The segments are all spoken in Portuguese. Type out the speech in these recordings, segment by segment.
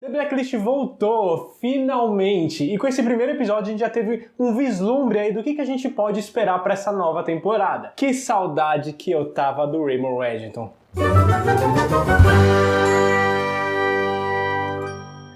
The Blacklist voltou, finalmente! E com esse primeiro episódio a gente já teve um vislumbre aí do que a gente pode esperar para essa nova temporada. Que saudade que eu tava do Raymond Reddington.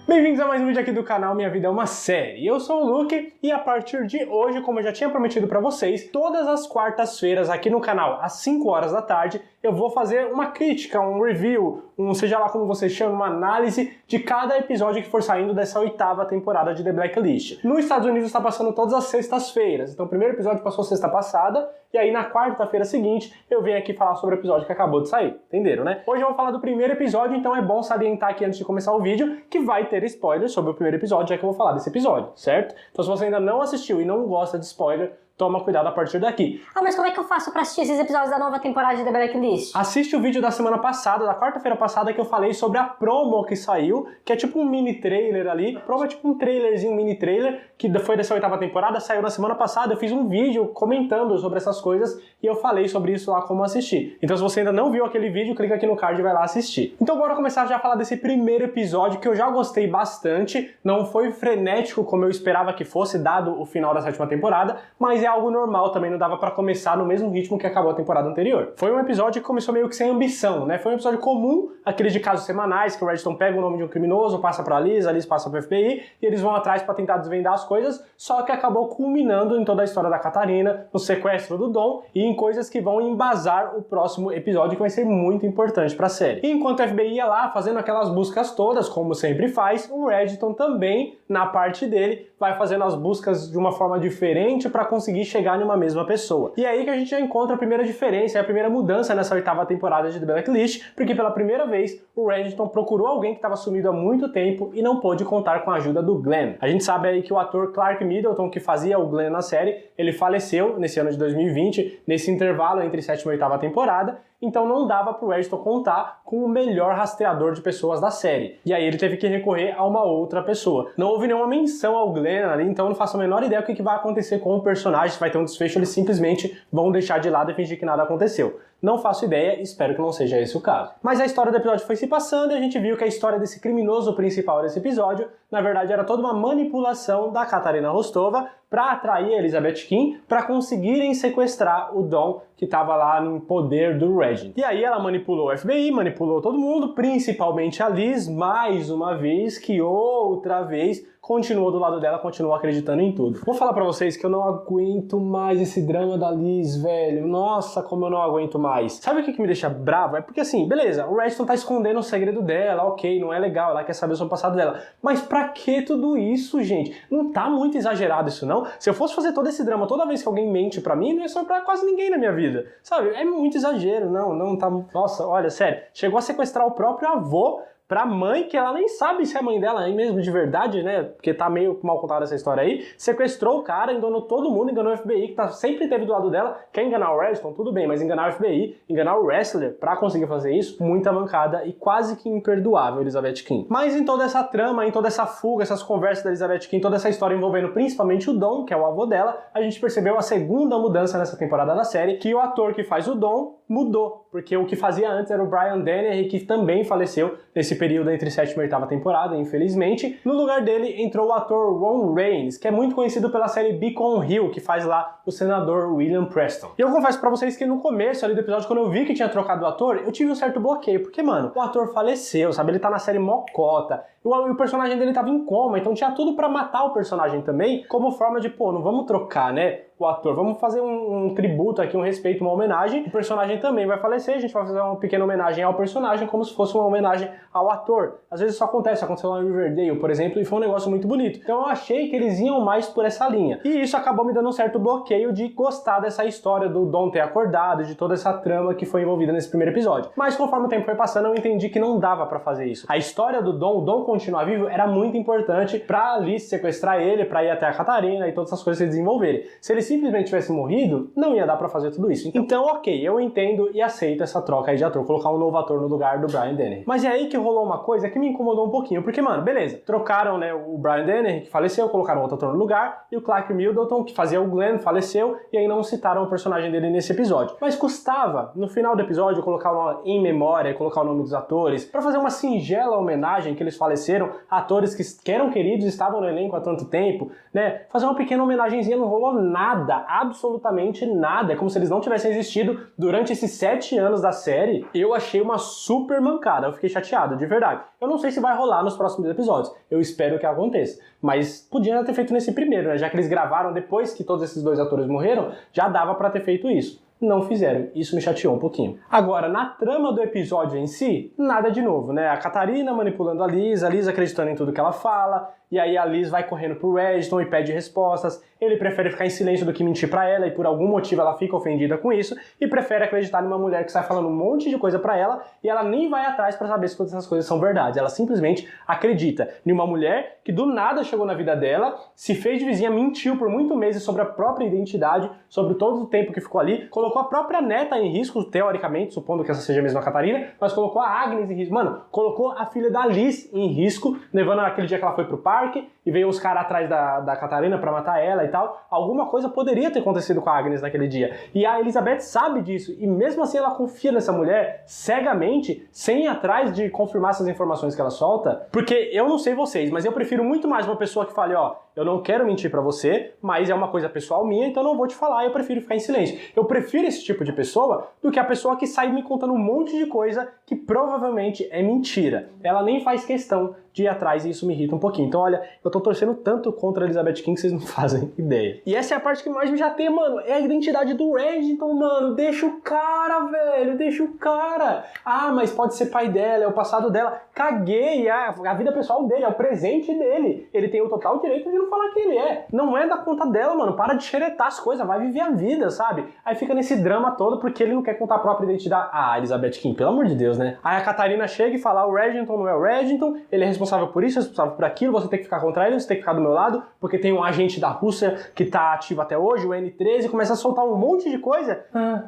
Bem-vindos a mais um vídeo aqui do canal Minha Vida é uma Série. Eu sou o Luke e a partir de hoje, como eu já tinha prometido pra vocês, todas as quartas-feiras aqui no canal, às 5 horas da tarde, eu vou fazer uma crítica, um review, seja lá como você chama, uma análise de cada episódio que for saindo dessa 8ª temporada de The Blacklist. Nos Estados Unidos está passando todas as sextas-feiras, então o primeiro episódio passou sexta passada, e aí na quarta-feira seguinte eu venho aqui falar sobre o episódio que acabou de sair, entenderam, né? Hoje eu vou falar do primeiro episódio, então é bom salientar aqui antes de começar o vídeo que vai ter spoiler sobre o primeiro episódio, já que eu vou falar desse episódio, certo? Então se você ainda não assistiu e não gosta de spoiler, toma cuidado a partir daqui. Mas como é que eu faço pra assistir esses episódios da nova temporada de The Blacklist? Assiste o vídeo da semana passada, da quarta-feira passada, que eu falei sobre a promo que saiu, que é tipo um mini trailer ali. A promo é tipo um trailerzinho, um mini trailer, que foi dessa 8ª temporada, saiu na semana passada. Eu fiz um vídeo comentando sobre essas coisas e eu falei sobre isso lá, como assistir. Então se você ainda não viu aquele vídeo, clica aqui no card e vai lá assistir. Então bora começar já a falar desse primeiro episódio, que eu já gostei bastante. Não foi frenético como eu esperava que fosse, dado o final da 7ª temporada, mas é algo normal também, não dava pra começar no mesmo ritmo que acabou a temporada anterior. Foi um episódio que começou meio que sem ambição, né? Foi um episódio comum, aqueles de casos semanais, que o Reddington pega o nome de um criminoso, passa pra Liz, a Liz passa pro FBI, e eles vão atrás pra tentar desvendar as coisas, só que acabou culminando em toda a história da Catarina, no sequestro do Dom, e em coisas que vão embasar o próximo episódio, que vai ser muito importante pra série. E enquanto o FBI ia lá, fazendo aquelas buscas todas, como sempre faz, o Reddington também, na parte dele, vai fazendo as buscas de uma forma diferente pra conseguir chegar em uma mesma pessoa. E é aí que a gente já encontra a primeira diferença, a primeira mudança nessa 8ª temporada de The Blacklist, porque pela primeira vez o Reddington procurou alguém que estava sumido há muito tempo e não pôde contar com a ajuda do Glenn. A gente sabe aí que o ator Clark Middleton, que fazia o Glenn na série, ele faleceu nesse ano de 2020, nesse intervalo entre 7ª e 8ª temporada, então não dava pro Reddington contar com o melhor rastreador de pessoas da série. E aí ele teve que recorrer a uma outra pessoa. Não houve nenhuma menção ao Glenn ali, então eu não faço a menor ideia do que vai acontecer com o personagem, se vai ter um desfecho, eles simplesmente vão deixar de lado e fingir que nada aconteceu. Não faço ideia, espero que não seja esse o caso. Mas a história do episódio foi se passando e a gente viu que a história desse criminoso principal desse episódio, na verdade, era toda uma manipulação da Katarina Rostova para atrair a Elizabeth Kim para conseguirem sequestrar o Dom, que estava lá no poder do Reddington. E aí ela manipulou o FBI, manipulou todo mundo, principalmente a Liz, mais uma vez, que outra vez continuou do lado dela, continuou acreditando em tudo. Vou falar pra vocês que eu não aguento mais esse drama da Liz, velho. Nossa, como eu não aguento mais. Sabe o que me deixa bravo? É porque assim, beleza, o Reddington tá escondendo o segredo dela, ok, não é legal, ela quer saber sobre o passado dela. Mas pra que tudo isso, gente? Não tá muito exagerado isso, não? Se eu fosse fazer todo esse drama toda vez que alguém mente pra mim, não ia sobrar quase ninguém na minha vida. Sabe? É muito exagero, não tá... Nossa, olha, sério, chegou a sequestrar o próprio avô pra mãe, que ela nem sabe se é mãe dela aí mesmo de verdade, né? Porque tá meio mal contada essa história aí. Sequestrou o cara, enganou todo mundo, enganou o FBI, que sempre teve do lado dela. Quer enganar o Reddington? Tudo bem, mas enganar o FBI, enganar o wrestler pra conseguir fazer isso, muita mancada e quase que imperdoável, Elizabeth Kim. Mas em toda essa trama, em toda essa fuga, essas conversas da Elizabeth Kim, toda essa história envolvendo principalmente o Dom, que é o avô dela, a gente percebeu a segunda mudança nessa temporada da série, que o ator que faz o Dom mudou, porque o que fazia antes era o Brian Dennehy, que também faleceu nesse período entre 7ª e 8ª temporada, infelizmente. No lugar dele entrou o ator Ron Raines, que é muito conhecido pela série Beacon Hill, que faz lá o senador William Preston. E eu confesso pra vocês que no começo ali do episódio, quando eu vi que tinha trocado o ator, eu tive um certo bloqueio, porque, mano, o ator faleceu, sabe? Ele tá na série mocota, e o personagem dele tava em coma, então tinha tudo pra matar o personagem também, como forma de, pô, não vamos trocar, né, o ator, vamos fazer um tributo aqui, um respeito, uma homenagem. O personagem também vai falecer, a gente vai fazer uma pequena homenagem ao personagem, como se fosse uma homenagem ao ator. Às vezes isso aconteceu lá em Riverdale, por exemplo, e foi um negócio muito bonito. Então eu achei que eles iam mais por essa linha. E isso acabou me dando um certo bloqueio de gostar dessa história do Dom ter acordado, de toda essa trama que foi envolvida nesse primeiro episódio. Mas conforme o tempo foi passando, eu entendi que não dava pra fazer isso. A história do Dom, o Dom continuar vivo, era muito importante pra Alice sequestrar ele, pra ir até a Catarina e todas essas coisas se desenvolverem. Se eles ele simplesmente tivesse morrido, não ia dar pra fazer tudo isso. Então, ok, eu entendo e aceito essa troca aí de ator, colocar um novo ator no lugar do Brian Dennehy. Mas é aí que rolou uma coisa que me incomodou um pouquinho, porque, mano, beleza, trocaram, né, o Brian Dennehy, que faleceu, colocaram outro ator no lugar, e o Clark Middleton, que fazia o Glenn, faleceu, e aí não citaram o personagem dele nesse episódio. Mas custava, no final do episódio, colocar uma em memória, colocar o nome dos atores, pra fazer uma singela homenagem que eles faleceram, atores que eram queridos, estavam no elenco há tanto tempo, né, fazer uma pequena homenagenzinha, não rolou nada, absolutamente nada, é como se eles não tivessem existido durante esses 7 anos da série. Eu achei uma super mancada, eu fiquei chateado, de verdade. Eu não sei se vai rolar nos próximos episódios, eu espero que aconteça, mas podia ter feito nesse primeiro, né, já que eles gravaram depois que todos esses 2 atores morreram, já dava pra ter feito isso. Não fizeram, isso me chateou um pouquinho. Agora, na trama do episódio em si, nada de novo, né? A Catarina manipulando a Liz acreditando em tudo que ela fala, e aí a Liz vai correndo pro Reginald e pede respostas, ele prefere ficar em silêncio do que mentir pra ela, e por algum motivo ela fica ofendida com isso, e prefere acreditar numa mulher que sai falando um monte de coisa pra ela, e ela nem vai atrás pra saber se todas essas coisas são verdades, ela simplesmente acredita em uma mulher que do nada chegou na vida dela, se fez de vizinha, mentiu por muitos meses sobre a própria identidade, sobre todo o tempo que ficou ali, colocou a própria neta em risco, teoricamente, supondo que essa seja mesmo a Catarina, mas colocou a Agnes em risco, mano, colocou a filha da Liz em risco, levando aquele dia que ela foi pro parque, e veio os caras atrás da Catarina pra matar ela e tal. Alguma coisa poderia ter acontecido com a Agnes naquele dia. E a Elizabeth sabe disso, e mesmo assim ela confia nessa mulher cegamente, sem ir atrás de confirmar essas informações que ela solta, porque eu não sei vocês, mas eu prefiro muito mais uma pessoa que fale, ó, eu não quero mentir pra você, mas é uma coisa pessoal minha, então eu não vou te falar, eu prefiro ficar em silêncio. Eu prefiro esse tipo de pessoa do que a pessoa que sai me contando um monte de coisa que provavelmente é mentira. Ela nem faz questão de ir atrás e isso me irrita um pouquinho. Então, olha, eu tô torcendo tanto contra a Elizabeth King que vocês não fazem ideia. E essa é a parte que mais me chateia, mano, é a identidade do Reginald, mano. Deixa o cara, velho, deixa o cara. Ah, mas pode ser pai dela, é o passado dela. Caguei, a vida pessoal dele, é o presente dele. Ele tem o total direito de não falar quem ele é. Não é da conta dela, mano. Para de xeretar as coisas, vai viver a vida, sabe? Aí fica nesse drama todo porque ele não quer contar a própria identidade. Ah, Elizabeth King, pelo amor de Deus, né? Aí a Catarina chega e fala, o Reginald não é o Reginald, ele é responsável por isso, responsável por aquilo, você tem que ficar contra ele, você tem que ficar do meu lado, porque tem um agente da Rússia que tá ativo até hoje, o N13, e começa a soltar um monte de coisa. Ah,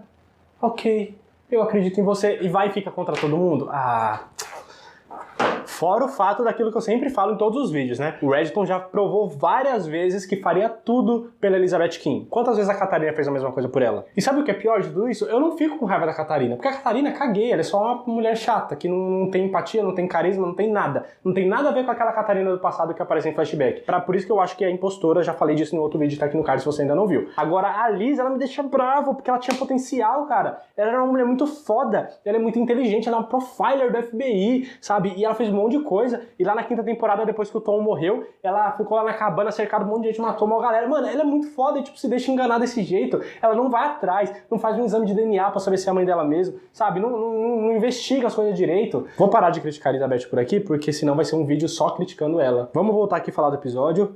ok, eu acredito em você, e vai e fica contra todo mundo. Ah... Fora o fato daquilo que eu sempre falo em todos os vídeos, né? O Reginald já provou várias vezes que faria tudo pela Elizabeth King. Quantas vezes a Catarina fez a mesma coisa por ela? E sabe o que é pior de tudo isso? Eu não fico com raiva da Catarina, porque a Catarina, caguei, ela é só uma mulher chata, que não tem empatia, não tem carisma, não tem nada. Não tem nada a ver com aquela Catarina do passado que aparece em flashback. Por isso que eu acho que é impostora, já falei disso no outro vídeo, tá aqui no card se você ainda não viu. Agora, a Liz, ela me deixa bravo, porque ela tinha potencial, cara. Ela era uma mulher muito foda, ela é muito inteligente, ela é uma profiler do FBI, sabe? E ela fez um monte de coisa, e lá na 5ª temporada, depois que o Tom morreu, ela ficou lá na cabana, cercada de um monte de gente, matou uma galera. Mano, ela é muito foda e, tipo, se deixa enganar desse jeito. Ela não vai atrás, não faz um exame de DNA pra saber se é a mãe dela mesmo, sabe? Não investiga as coisas direito. Vou parar de criticar a Elizabeth por aqui, porque senão vai ser um vídeo só criticando ela. Vamos voltar aqui e falar do episódio,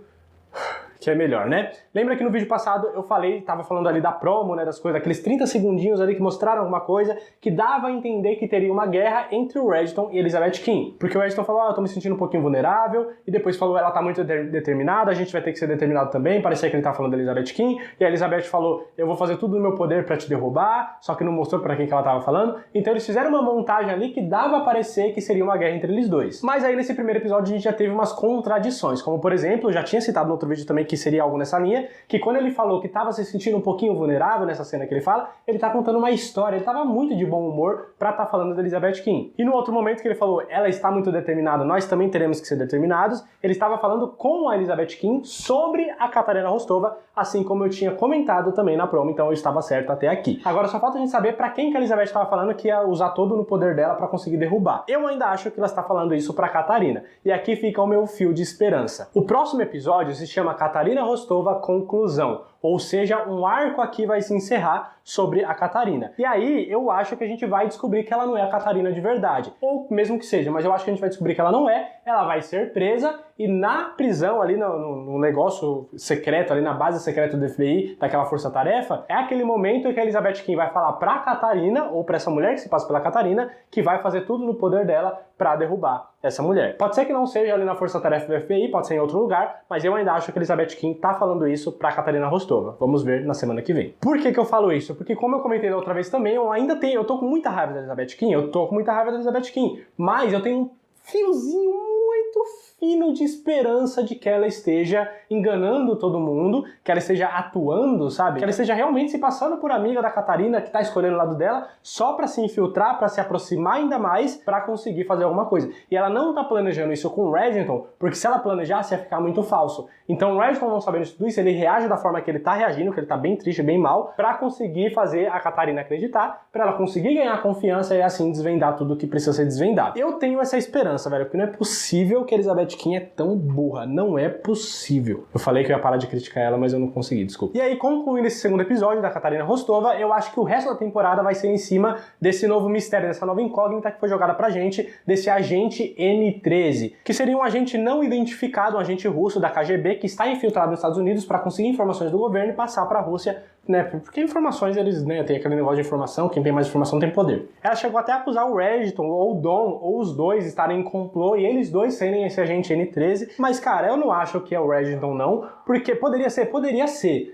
que é melhor, né? Lembra que no vídeo passado eu tava falando ali da promo, né, das coisas, aqueles 30 segundinhos ali que mostraram alguma coisa que dava a entender que teria uma guerra entre o Reginald e Elizabeth King. Porque o Reginald falou, eu tô me sentindo um pouquinho vulnerável, e depois falou, ela tá muito determinada, a gente vai ter que ser determinado também, parecia que ele tava falando da Elizabeth King, e a Elizabeth falou, eu vou fazer tudo no meu poder pra te derrubar, só que não mostrou pra quem que ela tava falando, então eles fizeram uma montagem ali que dava a parecer que seria uma guerra entre eles dois. Mas aí nesse primeiro episódio a gente já teve umas contradições, como por exemplo, eu já tinha citado no outro vídeo também que seria algo nessa linha, que quando ele falou que estava se sentindo um pouquinho vulnerável nessa cena que ele fala, ele tá contando uma história, ele tava muito de bom humor pra estar falando da Elizabeth King. E no outro momento que ele falou, ela está muito determinada, nós também teremos que ser determinados, ele estava falando com a Elizabeth King sobre a Katarina Rostova, assim como eu tinha comentado também na promo, então eu estava certo até aqui. Agora só falta a gente saber pra quem que a Elizabeth estava falando que ia usar todo no poder dela pra conseguir derrubar. Eu ainda acho que ela está falando isso pra Katarina, e aqui fica o meu fio de esperança. O próximo episódio se chama Katarina Rostova Conclusão, ou seja, um arco aqui vai se encerrar sobre a Katarina. E aí eu acho que a gente vai descobrir que ela não é a Katarina de verdade, ou mesmo que seja, mas eu acho que a gente vai descobrir que ela não é, ela vai ser presa e na prisão ali no negócio secreto, ali na base secreta do FBI, daquela força-tarefa, é aquele momento em que a Elizabeth King vai falar pra Katarina, ou pra essa mulher que se passa pela Katarina, que vai fazer tudo no poder dela pra derrubar essa mulher. Pode ser que não seja ali na força-tarefa do FBI, pode ser em outro lugar, mas eu ainda acho que a Elizabeth King tá falando isso pra Katarina Rostova. Rostova. Vamos ver na semana que vem. Por que eu falo isso? Porque como eu comentei da outra vez também, eu tô com muita raiva da Elizabeth Kim, mas eu tenho um fiozinho muito fino de esperança de que ela esteja enganando todo mundo, que ela esteja atuando, sabe? Que ela esteja realmente se passando por amiga da Catarina, que tá escolhendo o lado dela, só pra se infiltrar, pra se aproximar ainda mais, pra conseguir fazer alguma coisa. E ela não tá planejando isso com o Reginald, porque se ela planejasse ia ficar muito falso. Então o Reginald, não sabendo tudo isso, ele reage da forma que ele tá reagindo, que ele tá bem triste, bem mal, pra conseguir fazer a Catarina acreditar, pra ela conseguir ganhar confiança e assim desvendar tudo que precisa ser desvendado. Eu tenho essa esperança, velho, porque não é possível que a Elizabeth Kim é tão burra. Não é possível. Eu falei que eu ia parar de criticar ela, mas eu não consegui, desculpa. E aí, concluindo esse segundo episódio da Katarina Rostova, eu acho que o resto da temporada vai ser em cima desse novo mistério, dessa nova incógnita que foi jogada pra gente, desse agente N13, que seria um agente não identificado, um agente russo da KGB que está infiltrado nos Estados Unidos para conseguir informações do governo e passar pra Rússia, né? Porque informações, eles, né, tem aquele negócio de informação, quem tem mais informação tem poder. Ela chegou até a acusar o Reginald ou o Dom, ou os dois estarem em complô e eles dois serem esse agente N13, mas, cara, eu não acho que é o Reginald não, porque poderia ser,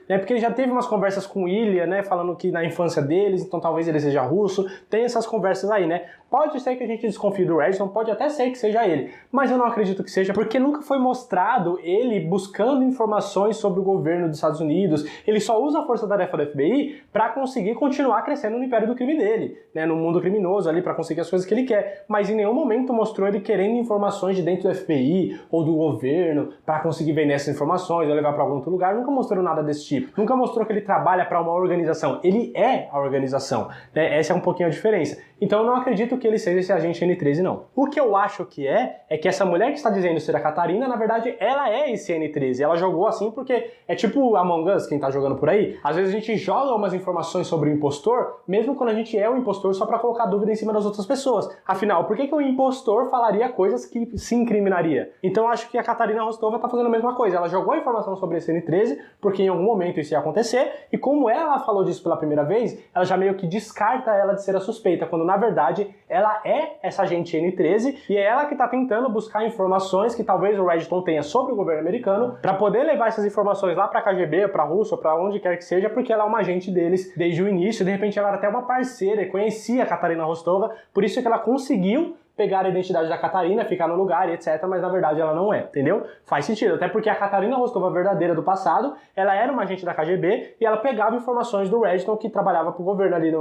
né? Porque ele já teve umas conversas com o Ilya, né, falando que na infância deles, então talvez ele seja russo, tem essas conversas aí, né? Pode ser que a gente desconfie do Reginald, pode até ser que seja ele, mas eu não acredito que seja, porque nunca foi mostrado ele buscando informações sobre o governo dos Estados Unidos. Ele só usa a força-tarefa do FBI para conseguir continuar crescendo no império do crime dele, né, no mundo criminoso ali, para conseguir as coisas que ele quer, mas em nenhum momento mostrou ele querendo informações de dentro do FBI ou do governo para conseguir vender essas informações ou levar para algum outro lugar. Nunca mostrou nada desse tipo, nunca mostrou que ele trabalha para uma organização. Ele é a organização, né? Essa é um pouquinho a diferença. Então eu não acredito que ele seja esse agente N13, não. O que eu acho que é que essa mulher que está dizendo ser a Catarina, na verdade, ela é esse N13. Ela jogou assim porque é tipo Among Us, quem tá jogando por aí. Às vezes a gente joga umas informações sobre o impostor, mesmo quando a gente é o impostor, só pra colocar dúvida em cima das outras pessoas. Afinal, por que o impostor falaria coisas que se incriminaria? Então eu acho que a Katarina Rostova tá fazendo a mesma coisa. Ela jogou a informação sobre esse N13, porque em algum momento isso ia acontecer, e como ela falou disso pela primeira vez, ela já meio que descarta ela de ser a suspeita, quando na verdade ela é essa agente N13 e é ela que tá tentando buscar informações que talvez o Reginald tenha sobre o governo americano para poder levar essas informações lá pra KGB, pra Rússia, pra onde quer que seja, porque ela é uma agente deles desde o início. De repente ela era até uma parceira e conhecia a Katarina Rostova, por isso que ela conseguiu pegar a identidade da Catarina, ficar no lugar e etc, mas na verdade ela não é, entendeu? Faz sentido, até porque a Katarina Rostova verdadeira do passado, ela era uma agente da KGB e ela pegava informações do Reginald que trabalhava pro governo ali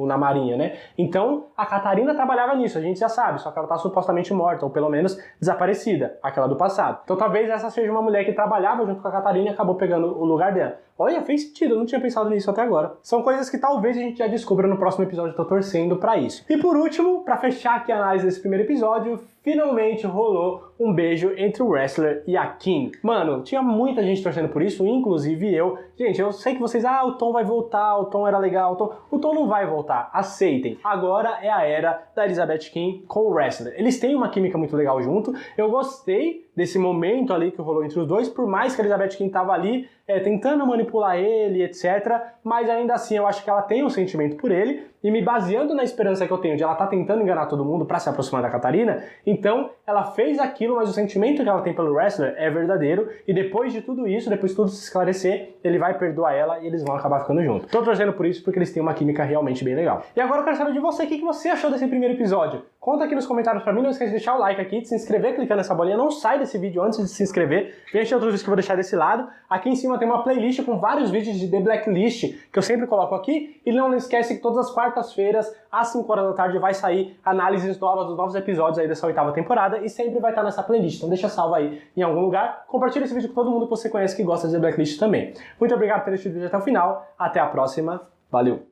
na marinha, né? Então, a Catarina trabalhava nisso, a gente já sabe, só que ela tá supostamente morta, ou pelo menos desaparecida, aquela do passado. Então talvez essa seja uma mulher que trabalhava junto com a Catarina e acabou pegando o lugar dela. Olha, fez sentido, eu não tinha pensado nisso até agora. São coisas que talvez a gente já descubra no próximo episódio, eu tô torcendo pra isso. E por último, pra fechar aqui a análise desse primeiro episódio, finalmente rolou um beijo entre o Wrestler e a Kim. Mano, tinha muita gente torcendo por isso, inclusive eu. Gente, eu sei que vocês, o Tom vai voltar, o Tom era legal, o Tom não vai voltar, aceitem. Agora é a era da Elizabeth Kim com o Wrestler. Eles têm uma química muito legal junto, eu gostei desse momento ali que rolou entre os dois, por mais que a Elizabeth Kim tava ali tentando manipular ele, etc. Mas ainda assim eu acho que ela tem um sentimento por ele, e me baseando na esperança que eu tenho de ela tá tentando enganar todo mundo pra se aproximar da Catarina, então ela fez aquilo, mas o sentimento que ela tem pelo Wrestler é verdadeiro, e depois de tudo isso, depois de tudo se esclarecer, ele vai perdoar ela e eles vão acabar ficando juntos. Tô torcendo por isso porque eles têm uma química realmente bem legal. E agora eu quero saber de você, o que você achou desse primeiro episódio? Conta aqui nos comentários pra mim, não esquece de deixar o like aqui, de se inscrever clicando nessa bolinha, não sai desse vídeo antes de se inscrever, vem assistir outros vídeos que eu vou deixar desse lado. Aqui em cima tem uma playlist com vários vídeos de The Blacklist que eu sempre coloco aqui, e não esquece que todas as quartas-feiras, às 5 horas da tarde, vai sair análises novas dos novos episódios aí dessa 8ª temporada, e sempre vai estar nessa playlist, então deixa salvo aí em algum lugar, compartilha esse vídeo com todo mundo que você conhece que gosta de The Blacklist também. Muito obrigado por ter assistido o vídeo até o final, até a próxima, valeu!